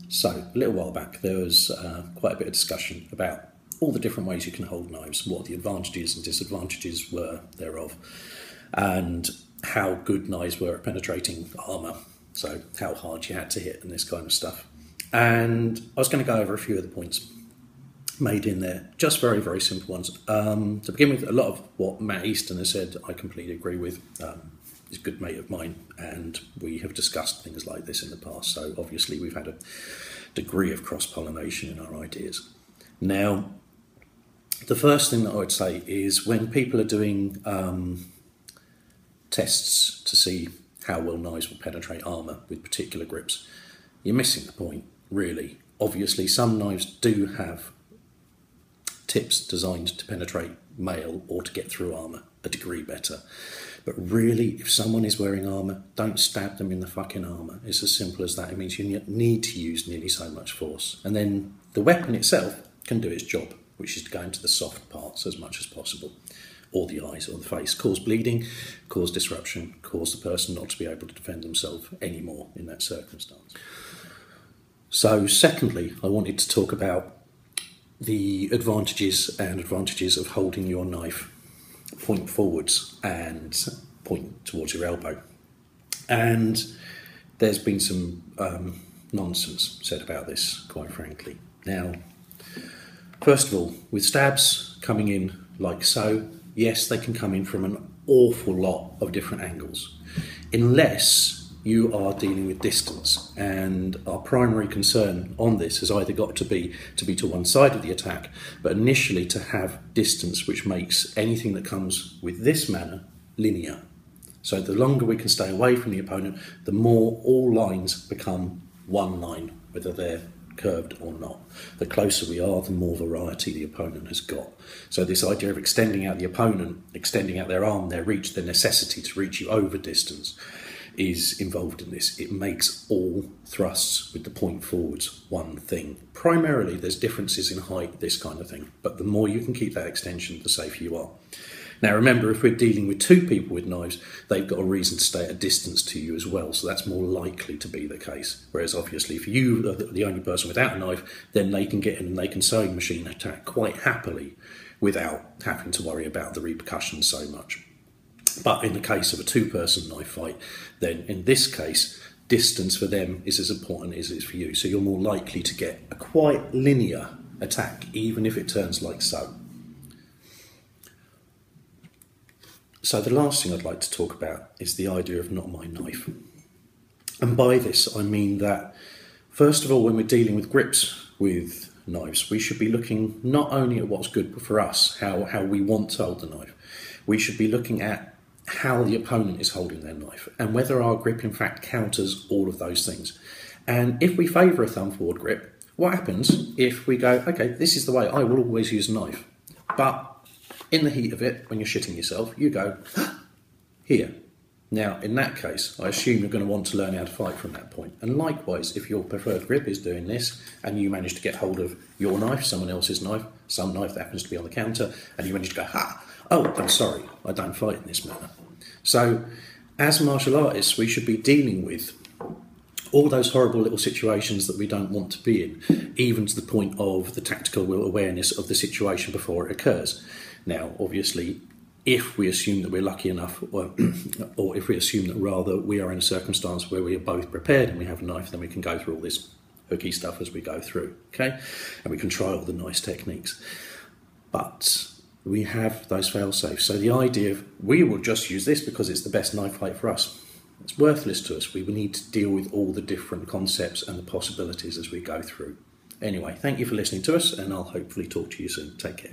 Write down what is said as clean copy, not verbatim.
So, a little while back, there was quite a bit of discussion about all the different ways you can hold knives, what the advantages and disadvantages were thereof, and how good knives were at penetrating armour, so how hard you had to hit and this kind of stuff. And I was going to go over a few of the points made in there, just very, very simple ones. To begin with, a lot of what Matt Easton has said, I completely agree with. He's a good mate of mine, and we have discussed things like this in the past, so obviously we've had a degree of cross-pollination in our ideas. Now, the first thing that I would say is when people are doing tests to see how well knives will penetrate armour with particular grips, you're missing the point, really. Obviously, some knives do have tips designed to penetrate mail or to get through armour a degree better. But really, if someone is wearing armour, don't stab them in the fucking armour. It's as simple as that. It means you need to use nearly so much force. And then the weapon itself can do its job, which is to go into the soft parts as much as possible, or the eyes or the face, cause bleeding, cause disruption, cause the person not to be able to defend themselves anymore in that circumstance. So secondly, I wanted to talk about the advantages of holding your knife point forwards and point towards your elbow. And there's been some nonsense said about this, quite frankly. Now, first of all, with stabs coming in like so, yes, they can come in from an awful lot of different angles, unless you are dealing with distance. And our primary concern on this has either got to be to one side of the attack, but initially to have distance which makes anything that comes with this manner linear. So the longer we can stay away from the opponent, the more all lines become one line, whether they're curved or not. The closer we are, the more variety the opponent has got. So this idea of extending out the opponent, extending out their arm, their reach, their necessity to reach you over distance is involved in this. It makes all thrusts with the point forwards one thing. Primarily there's differences in height, this kind of thing, but the more you can keep that extension, the safer you are. Now remember, if we're dealing with two people with knives, they've got a reason to stay at a distance to you as well, so that's more likely to be the case. Whereas obviously if you are the only person without a knife, then they can get in and they can sewing machine attack quite happily without having to worry about the repercussions so much. But in the case of a two-person knife fight, then in this case, distance for them is as important as it is for you. So you're more likely to get a quite linear attack, even if it turns like so. So the last thing I'd like to talk about is the idea of not my knife. And by this, I mean that, first of all, when we're dealing with grips with knives, we should be looking not only at what's good for us, how we want to hold the knife, we should be looking at how the opponent is holding their knife and whether our grip in fact counters all of those things. And if we favour a thumb forward grip, what happens if we go, okay, this is the way I will always use a knife, but in the heat of it, when you're shitting yourself, you go here. Now, in that case, I assume you're going to want to learn how to fight from that point. And likewise, if your preferred grip is doing this and you manage to get hold of your knife, someone else's knife, some knife that happens to be on the counter, and you manage to go, oh, I'm sorry, I don't fight in this manner. So, as martial artists, we should be dealing with all those horrible little situations that we don't want to be in, even to the point of the tactical awareness of the situation before it occurs. Now, obviously, if we assume that we're lucky enough, or if we assume that rather we are in a circumstance where we are both prepared and we have a knife, then we can go through all this hooky stuff as we go through, okay? And we can try all the nice techniques. But we have those fail-safes. So the idea of, we will just use this because it's the best knife fight for us, it's worthless to us. We will need to deal with all the different concepts and the possibilities as we go through. Anyway, thank you for listening to us, and I'll hopefully talk to you soon. Take care.